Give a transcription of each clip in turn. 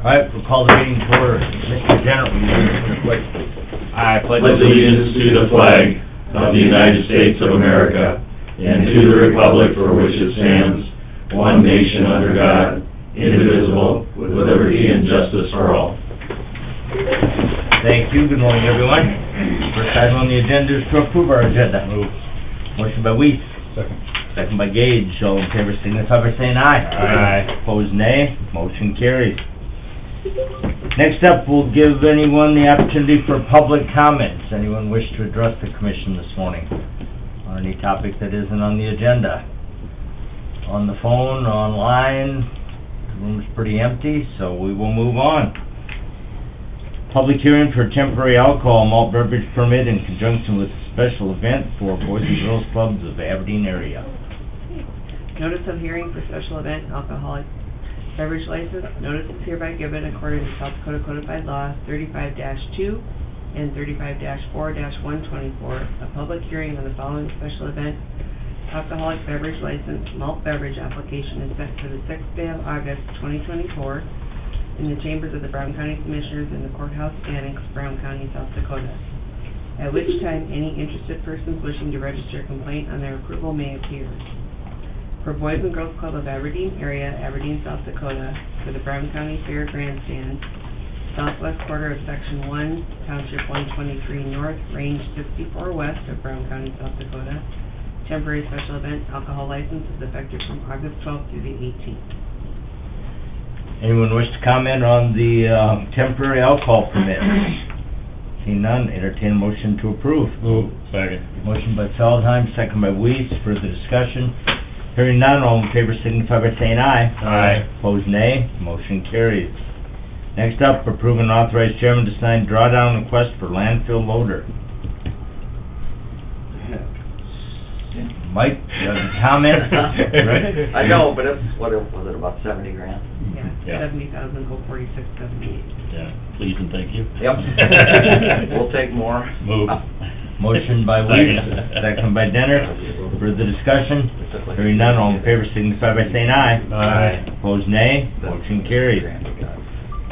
Alright, we'll call the meeting to order. Mr. General, will you read us the pledge, please? I pledge allegiance to the flag of the United States of America and to the republic for which it stands, one nation under God, indivisible, with liberty and justice for all. Thank you. Good morning, everyone. First item on the agenda is to approve our agenda. Move. Motion by Weiss. Second. Second by Gage. All in favor signify by saying aye. Aye. Opposed, nay. Motion carries. Next up, we'll give anyone the opportunity for public comments. Anyone wish to address the commission this morning on any topic that isn't on the agenda? On the phone, online, the room's pretty empty, so we will move on. Public hearing for temporary alcohol malt beverage permit in conjunction with a special event for Boys and Girls Clubs of Aberdeen area. Notice of hearing for special event alcoholic beverage license. Notice is hereby given according to South Dakota Codified Law 35-2 and 35-4-124. A public hearing on the following special event alcoholic beverage license malt beverage application is set for the 6th day of August 2024 in the chambers of the Brown County Commissioners in the Courthouse Annex, Brown County, South Dakota, at which time any interested persons wishing to register a complaint on their approval may appear. For Boys and Girls Club of Aberdeen area, Aberdeen, South Dakota, for the Brown County Fair Grandstand, southwest quarter of Section 1, Township 123 North, Range 64 West of Brown County, South Dakota. Temporary special event alcohol license is effective from August 12th through the 18th. Anyone wish to comment on the temporary alcohol permit? Seeing none, entertain a motion to approve. Move. Second. Motion by Feldheim, second by Weiss. Further discussion? Hearing none, all in favor signify by saying aye. Aye. Opposed, nay. Motion carries. Next up, approve and authorize chairman to sign drawdown request for landfill loader. Mike, you have a comment? I know, but it's, what was it, about 70 grand? Yeah, Yeah. 70,046.78. Yeah, please and thank you. Yep. We'll take more. Move. Motion by Weiss, second by Denner. Further discussion? Hearing none, all in favor signify by saying aye. Aye. Opposed, nay. Motion carries.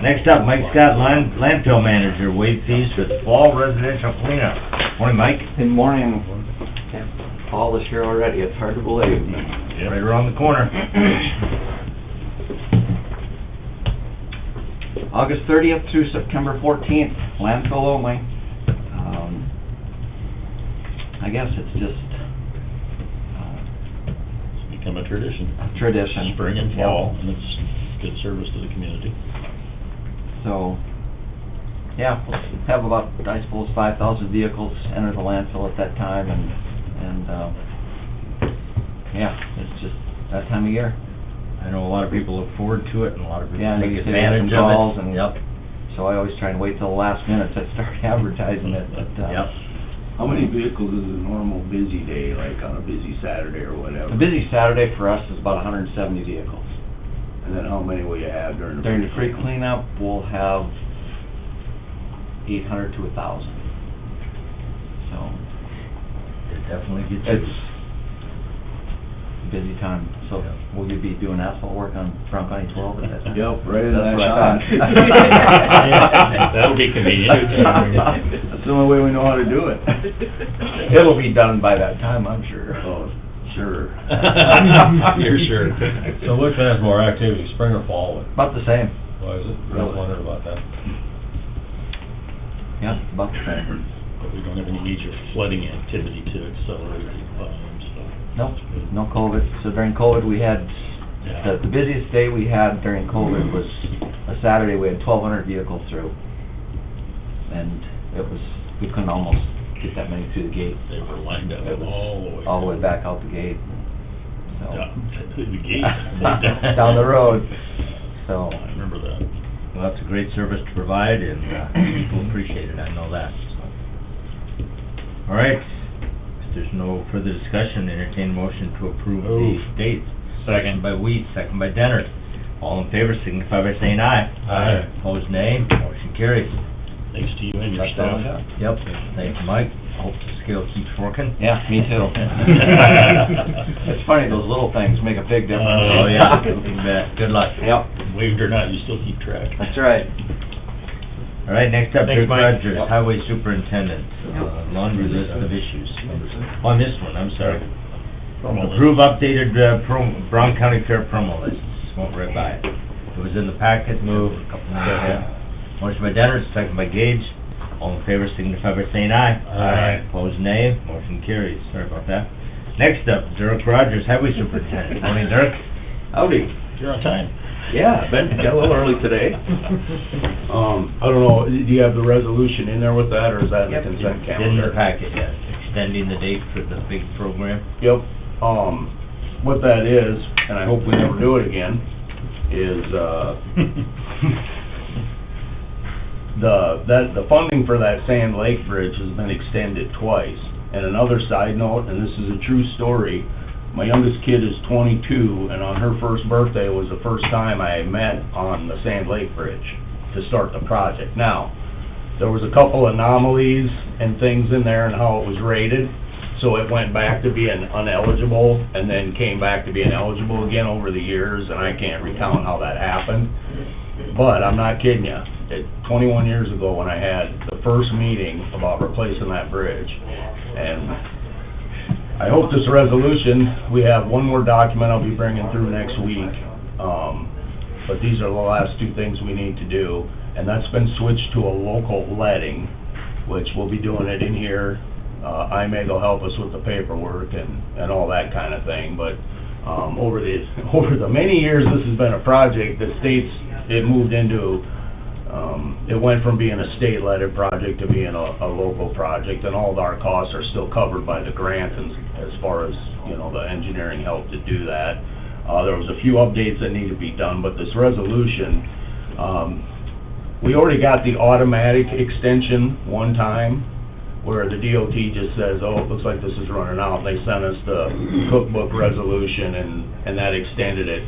Next up, Mike Scott, landfill manager, waive fees for the fall residential cleanup. Morning, Mike. Good morning. Fall is here already, it's hard to believe. Right around the corner. August 30th through September 14th, landfill only. I guess it's just It's become a tradition. a tradition. Spring and Yep. fall, and it's good service to the community. So, yeah, we'll have about, I suppose, 5,000 vehicles enter the landfill at that time, and yeah, it's just that time of year. I know a lot of people look forward to it, and a lot of people Yeah, and take you see some advantage calls, of it. and Yep, so I always try and wait till the last minute to start advertising it, but, yep. How many vehicles is a normal busy day, like on a busy Saturday or whatever? a busy Saturday for us is about 170 vehicles. And then how many will you have during the? During the free cleanup, we'll have 800 to 1,000. So, It definitely gets it's used. a busy time. So, Yeah. will you be doing asphalt work on Brown County 12 at that time? Yep, right in That's that what I shot. thought. That'll be convenient. That's the only way we know how to do it. It'll be done by that time, I'm sure. Oh, sure. You're sure. So which has more activity, spring or fall? About the same. Why is it? I Really? was wondering about that. Yeah, about the same. But we don't have any major flooding activity to accelerate the volume, so. Nope, no COVID. So during COVID, we had, Yeah. the busiest day we had during COVID was a Saturday. We had 1,200 vehicles through. And it was, we couldn't almost get that many through the gate. They were lined up It was all all the way back out the gate. So, Yeah, the gate. down the road. So, I remember that. Well, that's a great service to provide, and people appreciate it, I know that. All right, if there's no further discussion, entertain a motion to approve the Move. dates. Second. By Weiss, second by Denner. All in favor signify by saying aye. Aye. Opposed, nay. Motion carries. Thanks to you and your That's all I staff. got. Yep, thank you, Mike. Hope the scale keeps working. Yeah, me too. It's funny, those little things make a big difference. Oh, yeah, you bet. Good luck. Yep. Waived or not, you still keep track. That's right. All right, next up, Thanks, Rick Mike. Rogers, Yep. Highway Superintendent, laundry list of issues. On this one, I'm sorry. Promo list. Approve updated, Brown County Fair promo lists, won't read by it. It was in the packet, move, a couple minutes ahead. Motion by Dennis, second by Gage, all in favor signify by saying aye. Aye. Opposed, nay, motion carries, sorry about that. Next up, Dirk Rogers, Highway Superintendent, morning, Dirk. Howdy. You're on time. Yeah, got a little early today. I don't know, do you have the resolution in there with that, or is that in the Yep. consent In calendar? the packet, yes, extending the date for the big program. Yep, what that is, and I hope we never do it again, is, the funding for that Sand Lake Bridge has been extended twice. And another side note, and this is a true story, my youngest kid is 22, and on her first birthday was the first time I met on the Sand Lake Bridge to start the project. Now, there was a couple anomalies and things in there and how it was rated, so it went back to being ineligible and then came back to being eligible again over the years, and I can't recount how that happened. But I'm not kidding you, 21 years ago when I had the first meeting about replacing that bridge, and I hope this resolution, we have one more document I'll be bringing through next week, but these are the last two things we need to do, and that's been switched to a local letting, which we'll be doing it in here. IMEG will help us with the paperwork and all that kind of thing, but over the many years this has been a project, the state's, it moved into, it went from being a state-led project to being a local project, and all of our costs are still covered by the grant, and as far as, you know, the engineering help to do that. There was a few updates that need to be done, but this resolution, we already got the automatic extension one time, where the DOT just says, oh, it looks like this is running out, and they sent us the cookbook resolution, and that extended it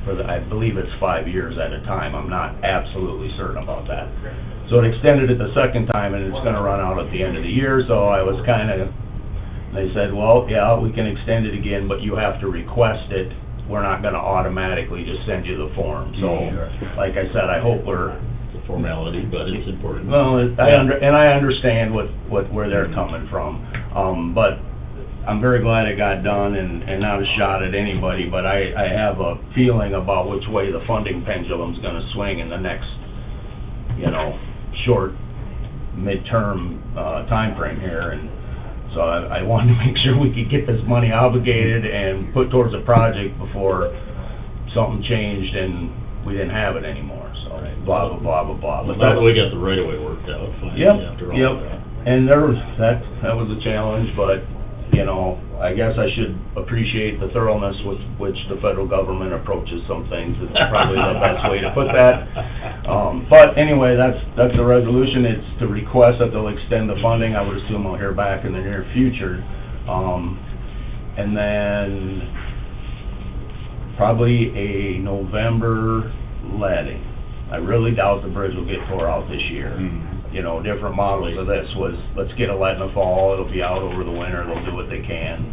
for the, I believe it's 5 years at a time, I'm not absolutely certain about that. So it extended it the second time, and it's gonna run out at the end of the year, so I was kinda, they said, well, yeah, we can extend it again, but you have to request it, we're not gonna automatically just send you the form, so, like I said, I hope we're, It's a formality, but it's important. well, I understand where they're coming from, but I'm very glad it got done, and not a shot at anybody, but I have a feeling about which way the funding pendulum's gonna swing in the next, you know, short, midterm, timeframe here, and so I wanted to make sure we could get this money obligated and put towards a project before something changed and we didn't have it anymore, so, blah, blah, blah, blah, blah. But now that we got the right of way worked out, finally, Yep, after all yep, that. and there was, that was a challenge, but, you know, I guess I should appreciate the thoroughness with which the federal government approaches some things, it's probably the best way to put that. But anyway, that's the resolution, it's to request that they'll extend the funding, I would assume I'll hear back in the near future. And then, probably a November letting. I really doubt the bridge will get tore out this year. You know, different models of this was, let's get a let in the fall, it'll be out over the winter, they'll do what they can.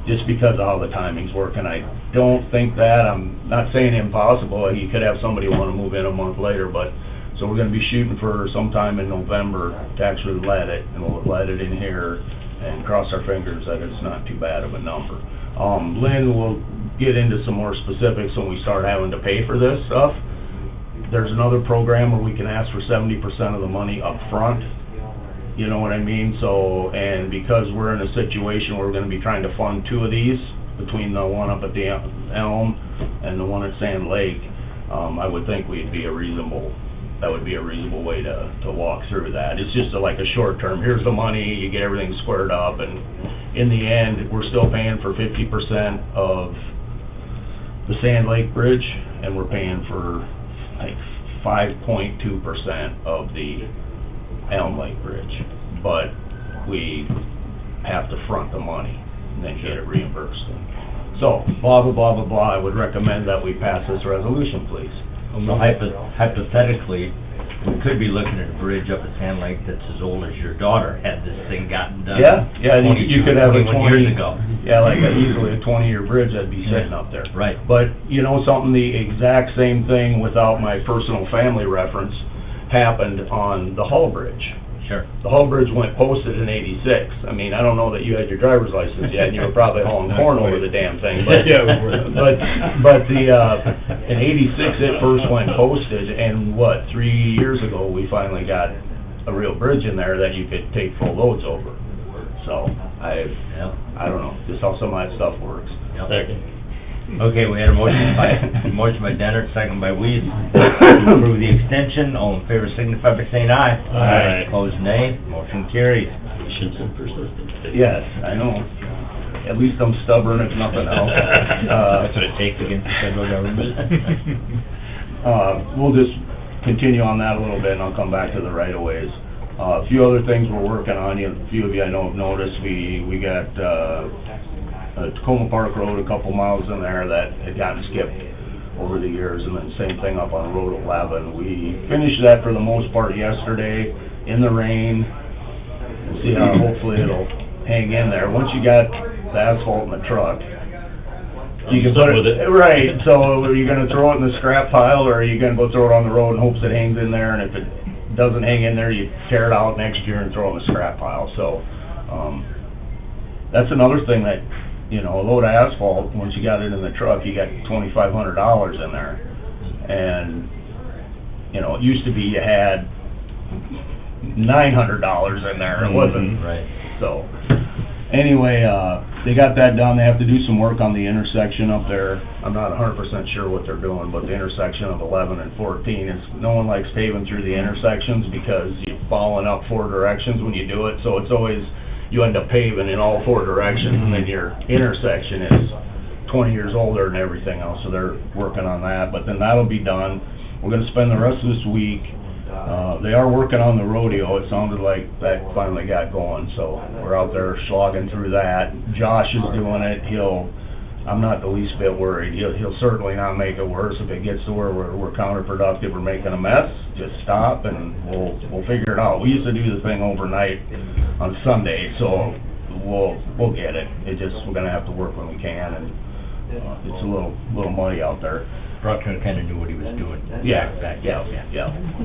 Just because of how the timings work, and I don't think that, I'm not saying impossible, you could have somebody wanna move in a month later, but, so we're gonna be shooting for sometime in November to actually let it, and we'll let it in here, and cross our fingers that it's not too bad of a number. Lynn will get into some more specifics when we start having to pay for this stuff. There's another program where we can ask for 70% of the money up front. You know what I mean? So, and because we're in a situation where we're gonna be trying to fund two of these, between the one up at the Elm and the one at Sand Lake, I would think that would be a reasonable way to walk through that. It's just like a short term, here's the money, you get everything squared up, and in the end, we're still paying for 50% of the Sand Lake Bridge, and we're paying for like 5.2% of the Elm Lake Bridge, but we have to front the money and then get it reimbursed. So, blah, blah, blah, blah, blah, I would recommend that we pass this resolution, please. So hypothetically, we could be looking at a bridge up at Sand Lake that's as old as your daughter had this thing gotten done. Yeah, you could have a 21 years ago. Yeah, like easily a 20-year bridge that'd be sitting up there. Right. But, you know something, the exact same thing without my personal family reference happened on the Hull Bridge. Sure. The Hull Bridge went posted in '86. I mean, I don't know that you had your driver's license yet, and you were probably hauling corn over the damn thing, but, Yeah, we were. but in '86, it first went posted, and 3 years ago, we finally got a real bridge in there that you could take full loads over. So, I don't know, just how some of that stuff works. Yep. Second. Okay, we had a motion by Dennert, second by Weeds, to approve the extension. All in favor signify by saying aye. Aye. Opposed, nay. Motion carries. Patience and persistence. Yes, I know. At least I'm stubborn if nothing else. That's what it takes against the federal government. We'll just continue on that a little bit, and I'll come back to the right-of-ways. A few other things we're working on, a few of you I know have noticed, we got, Tacoma Park Road, a couple miles in there that had gotten skipped over the years, and then same thing up on Road 11. We finished that for the most part yesterday in the rain, and see how hopefully it'll hang in there. Once you got the asphalt in the truck, you can put With it. Right, so are you gonna throw it in the scrap pile, or are you gonna go throw it on the road in hopes it hangs in there, and if it doesn't hang in there, you tear it out next year and throw it in the scrap pile, so, that's another thing that, you know, a load of asphalt, once you got it in the truck, you got $2,500 in there. And, you know, it used to be you had $900 in there, it wasn't, Right. so. Anyway, they got that done, they have to do some work on the intersection up there. I'm not 100% sure what they're doing, but the intersection of 11 and 14 is, no one likes paving through the intersections because you're falling up 4 directions when you do it, so it's always, you end up paving in all 4 directions, and then your intersection is 20 years older and everything else, so they're working on that, but then that'll be done. We're gonna spend the rest of this week, they are working on the rodeo, it sounded like that finally got going, so we're out there slogging through that. Josh is doing it, I'm not the least bit worried, he'll certainly not make it worse. If it gets to where we're counterproductive or making a mess, just stop and we'll figure it out. We used to do the thing overnight on Sunday, so we'll get it. We're gonna have to work when we can, and it's a little muddy out there. Bruckner kinda knew what he was doing. Yeah. Yeah.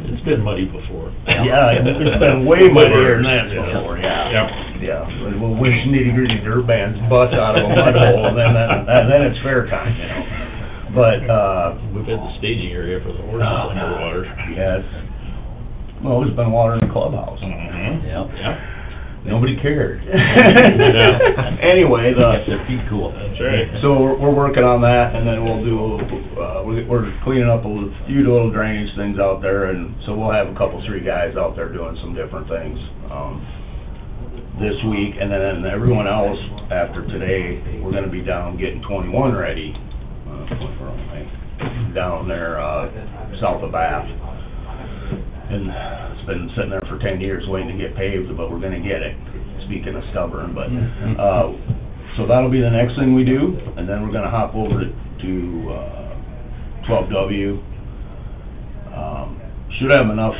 It's been muddy before. Yeah, it's been way muddier than that before, yeah. Yep. Yeah, we'll wish nitty-gritty dirt bands bust out of a mud hole, and then it's fair time, you know. But, We've had the staging area for the horses underwater. yes, well, there's been water in the clubhouse. Mm-hmm. Yep. Yep. Nobody cared. Yeah. Anyway, Get their feet cool. That's right. so we're working on that, and then we'll do, we're cleaning up a few little drainage things out there, and so we'll have 3 guys out there doing some different things, this week, and then everyone else, after today, we're gonna be down getting 21 ready, down there, south of Bath. And it's been sitting there for 10 years waiting to get paved, but we're gonna get it, speaking of stubborn, but, so that'll be the next thing we do, and then we're gonna hop over to 12W. Should have enough,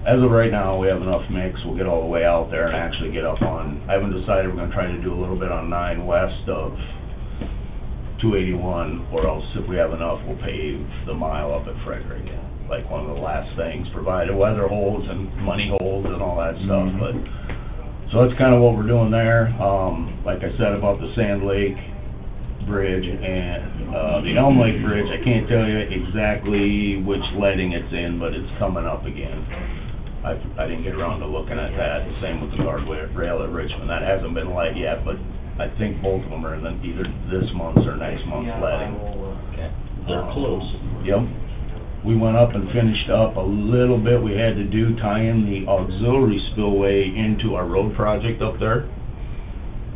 as of right now, we have enough mix, we'll get all the way out there and actually get up on, I haven't decided, we're gonna try to do a little bit on 9 west of 281, or else if we have enough, we'll pave the mile up at Frederick, like one of the last things, provided weather holds and money holds and all that stuff, but, so that's kinda what we're doing there. Like I said about the Sand Lake Bridge and, the Elm Lake Bridge, I can't tell you exactly which letting it's in, but it's coming up again. I didn't get around to looking at that, the same with the guardrail at Richmond, that hasn't been let yet, but I think both of them are in either this month's or next month's letting. Okay. They're close. Yep. We went up and finished up a little bit we had to do, tying the auxiliary spillway into our road project up there.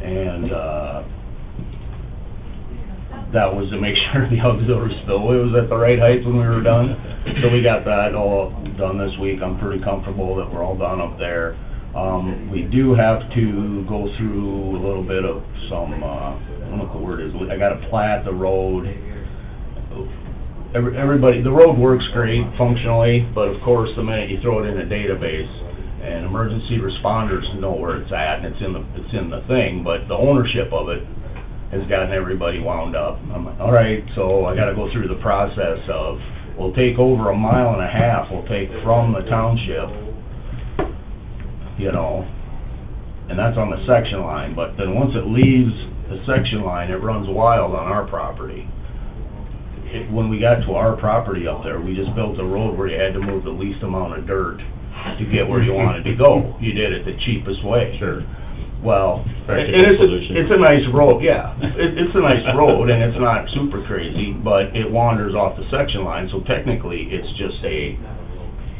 And, that was to make sure the auxiliary spillway was at the right height when we were done. So we got that all done this week. I'm pretty comfortable that we're all done up there. We do have to go through a little bit of some, I don't know what the word is, I gotta plat the road everybody, the road works great functionally, but of course, the minute you throw it in a database, and emergency responders know where it's at, and it's in the thing, but the ownership of it has gotten everybody wound up. I'm like, all right, so I gotta go through the process of, we'll take over 1.5 miles, we'll take from the township, you know, and that's on the section line, but then once it leaves the section line, it runs wild on our property. When we got to our property up there, we just built a road where you had to move the least amount of dirt to get where you wanted to go. You did it the cheapest way. Sure. Well, Practical and solution. it's a nice road, yeah. It's a nice road, and it's not super crazy, but it wanders off the section line, so technically, it's just a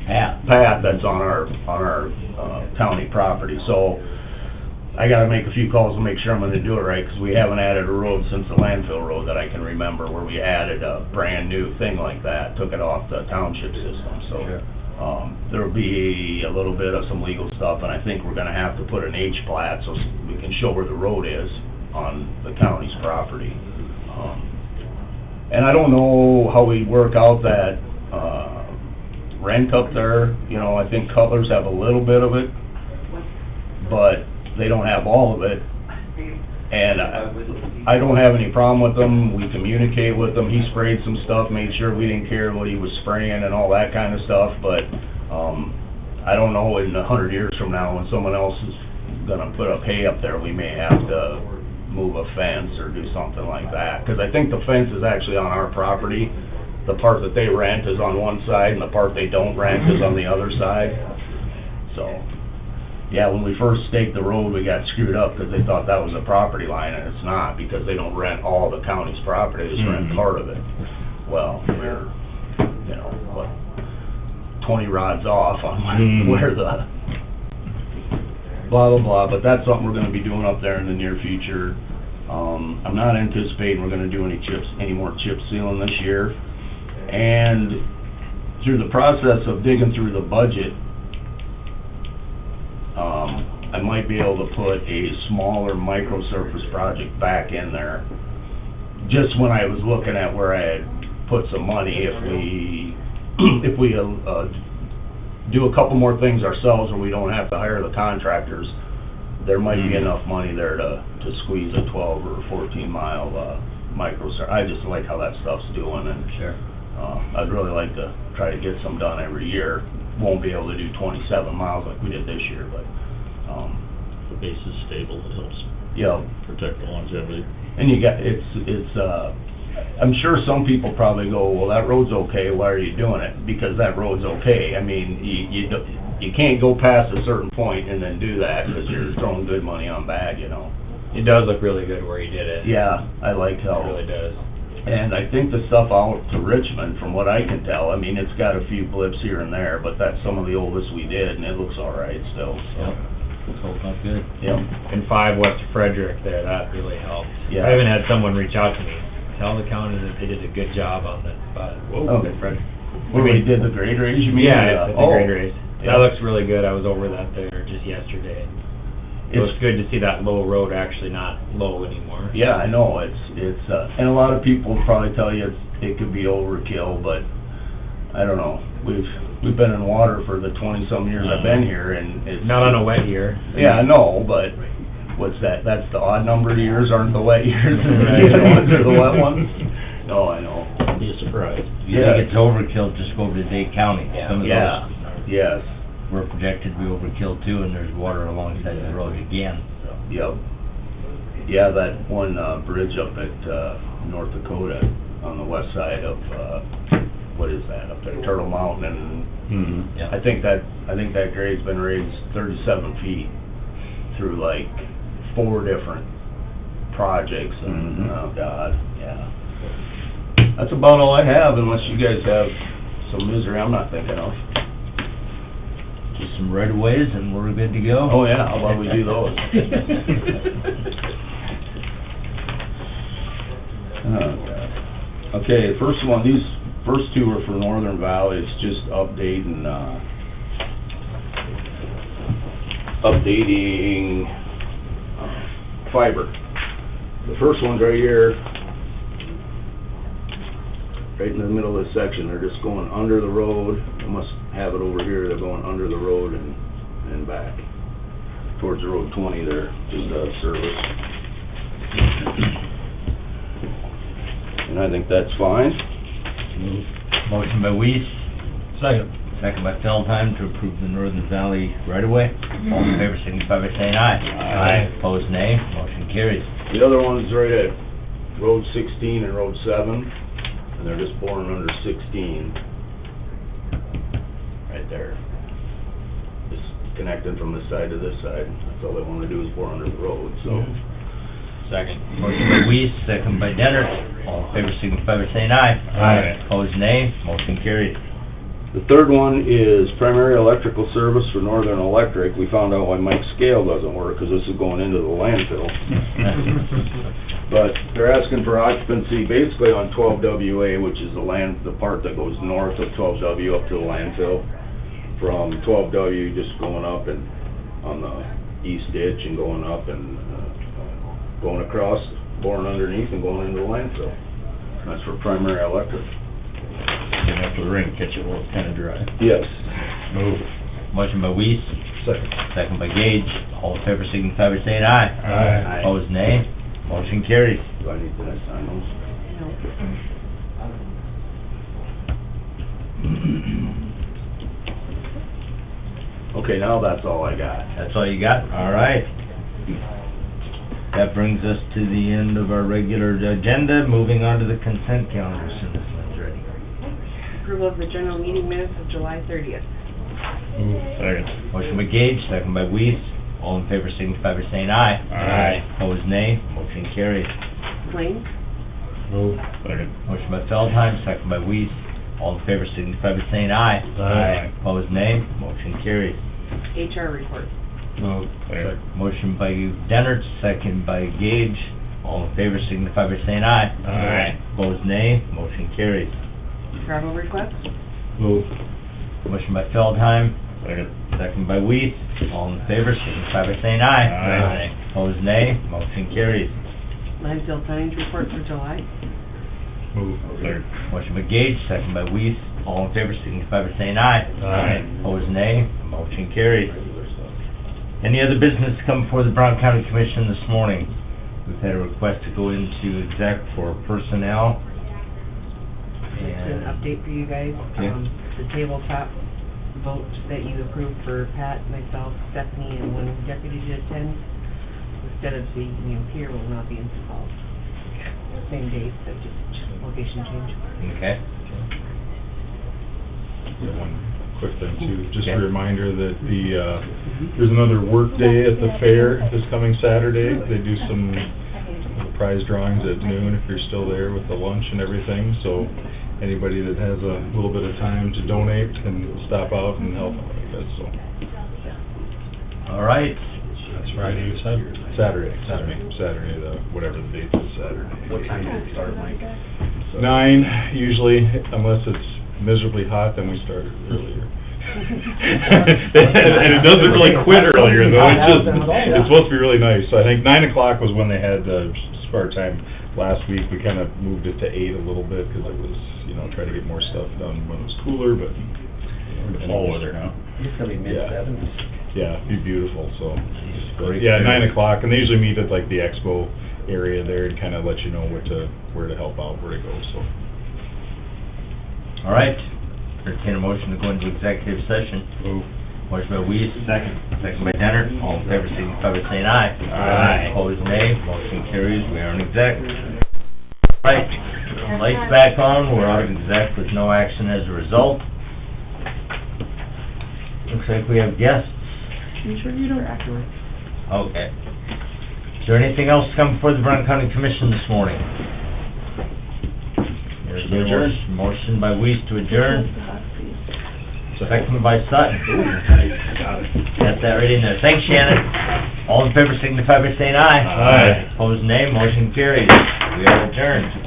path that's on our county property. So, I gotta make a few calls to make sure I'm gonna do it right, 'cause we haven't added a road since the landfill road that I can remember, where we added a brand-new thing like that, took it off the township system, so. Sure. There'll be a little bit of some legal stuff, and I think we're gonna have to put an H-plat so we can show where the road is on the county's property. And I don't know how we work out that, rent up there, you know, I think Cutler's have a little bit of it, but they don't have all of it. And I don't have any problem with them, we communicate with them, he sprayed some stuff, made sure we didn't care what he was spraying and all that kind of stuff, but, I don't know, in 100 years from now, when someone else is gonna put up hay up there, we may have to move a fence or do something like that, 'cause I think the fence is actually on our property. The part that they rent is on one side, and the part they don't rent is on the other side, so. Yeah, when we first staked the road, we got screwed up because they thought that was a property line, and it's not, because they don't rent all the county's property, they just rent part of it. Well, we're, you know, what, 20 rods off on where the, blah, blah, blah, but that's something we're gonna be doing up there in the near future. I'm not anticipating we're gonna do any more chip sealing this year. And through the process of digging through the budget, I might be able to put a smaller microsurface project back in there. Just when I was looking at where I had put some money, if we do a couple more things ourselves where we don't have to hire the contractors, there might be enough money there to squeeze a 12 or 14 mile, microsurface. I just like how that stuff's doing, and Sure. I'd really like to try to get some done every year. Won't be able to do 27 miles like we did this year, but, The base is stable, it helps yeah. protect the longevity. And you got, I'm sure some people probably go, well, that road's okay, why are you doing it? Because that road's okay. I mean, you can't go past a certain point and then do that, because you're throwing good money on bad, you know? It does look really good where you did it. Yeah, I like It how. really does. And I think the stuff out to Richmond, from what I can tell, I mean, it's got a few blips here and there, but that's some of the oldest we did, and it looks all right still, so. It's holding up good. Yep. And 5 west of Frederick there, that really helped. Yeah. I even had someone reach out to me, tell the county that they did a good job on that, Oh. Frederick. Where we did the grade raise, you mean? Yeah, it's a Oh, grade race. yeah. That looks really good, I was over that there just yesterday. It was good to see that low road actually not low anymore. Yeah, I know, it's, and a lot of people probably tell you it could be overkill, but I don't know. We've been in water for the 20-some years I've been here, and it's... Not on a wet year. Yeah, I know, but what's that? That's the odd number of years, aren't the wet years? The other ones are the wet ones? No, I know. Be a surprise. If you think it's overkill, just go to Dade County. Some of Yeah, those yes, were projected to be overkill too, and there's water alongside the road again, so. yep. Yeah, that one, bridge up at, North Dakota on the west side of, what is that, up at Turtle Mountain, and Yeah. I think that grade's been raised 37 feet through like 4 different projects, and, oh God, yeah. That's about all I have, unless you guys have some misery I'm not thinking of. Just some right-of-ways and we're good to go. Oh, yeah, how about we do those? Oh, God. Okay, first one, these first 2 are for Northern Valley, it's just updating fiber. The first one's right here. right in the middle of the section, they're just going under the road. They must have it over here, they're going under the road and back. Towards the Road 20 there, just out of service. And I think that's fine. Motion by Weiss, Second. second by Feldheim to approve the Northern Valley right-of-way. All in favor, signify by saying aye. Aye. Opposed, nay. Motion carries. The other one's right at Road 16 and Road 7, and they're just boring under 16. Right there. Just connecting from this side to this side. That's all they wanna do is bore under the road, so. Second. Motion by Weiss, second by Dennert. All in favor, signify by saying aye. Aye. Opposed, nay. Motion carries. The third one is primary electrical service for Northern Electric. We found out why Mike's scale doesn't work, 'cause this is going into the landfill. But they're asking for occupancy basically on 12WA, which is the part that goes north of 12W up to the landfill. From 12W, just going up and on the east ditch and going up and, going across, boring underneath and going into the landfill. That's for primary electric. Getting after the rain, catch it while it's kinda dry. Yes. Move. Motion by Weiss, Second. second by Gage. All in favor, signify by saying aye. Aye. Opposed, nay. Motion carries. Do I need to sign those? Okay, now that's all I got. That's all you got? All right. That brings us to the end of our regular agenda. Moving on to the consent calendar, as soon as Lynn's ready. Approval of the general meeting minutes of July 30th. Move. Second. Motion by Gage, second by Weiss. All in favor, signify by saying aye. Aye. Opposed, nay. Motion carries. Claims. Move. Second. Motion by Feldheim, second by Weiss. All in favor, signify by saying aye. Aye. Opposed, nay. Motion carries. HR report. Move. Second. Motion by Dennert, second by Gage. All in favor, signify by saying aye. Aye. Opposed, nay. Motion carries. Travel request. Move. Motion by Feldheim, Second. second by Weiss. All in favor, signify by saying aye. Aye. Opposed, nay. Motion carries. Landfill tonnage report for July. Move. Second. Motion by Gage, second by Weiss. All in favor, signify by saying aye. Aye. Opposed, nay. Motion carries. Any other business to come before the Brown County Commission this morning? We've had a request to go into exec for personnel. Just an update for you guys. Okay. The tabletop vote that you approved for Pat, myself, Stephanie, and one deputy to attend, instead of the, here will not be installed. Same date, but just location change. Okay. Yeah, one quick thing too, just Okay. a reminder that there's another work day at the fair this coming Saturday. They do some prize drawings at noon if you're still there with the lunch and everything, so anybody that has a little bit of time to donate can stop out and help out, I guess, so. All right. That's Friday, you said? Saturday, whatever the date is, Saturday. What time does it start, Mike? 9 usually, unless it's miserably hot, then we start earlier. And it doesn't really quit earlier though, it's supposed to be really nice. So I think 9 o'clock was when they had start time last week. We kind of moved it to 8 a little bit because it was, try to get more stuff done when it was cooler, but. Fall weather now. It's gonna be mid-70s. Yeah, it'd be beautiful, so. Great. Yeah, 9 o'clock, and they usually meet at like the expo area there and kind of let you know where to help out, where to go, so. All right. Entertain a motion to go into executive session. Move. Motion by Weiss. Second. Second by Dennert. All in favor, signify by saying aye. Aye. Opposed, nay. Motion carries. We are in exec. Right. Lights back on. We're out of exec with no action as a result. Looks like we have guests. You sure you don't afterwards? Okay. Is there anything else to come before the Brown County Commission this morning? There's a motion by Weiss to adjourn. Second by Sutton. Got that right in there. Thanks, Shannon. All in favor signify by saying aye. Aye. Opposed, nay. Motion carries. We are adjourned.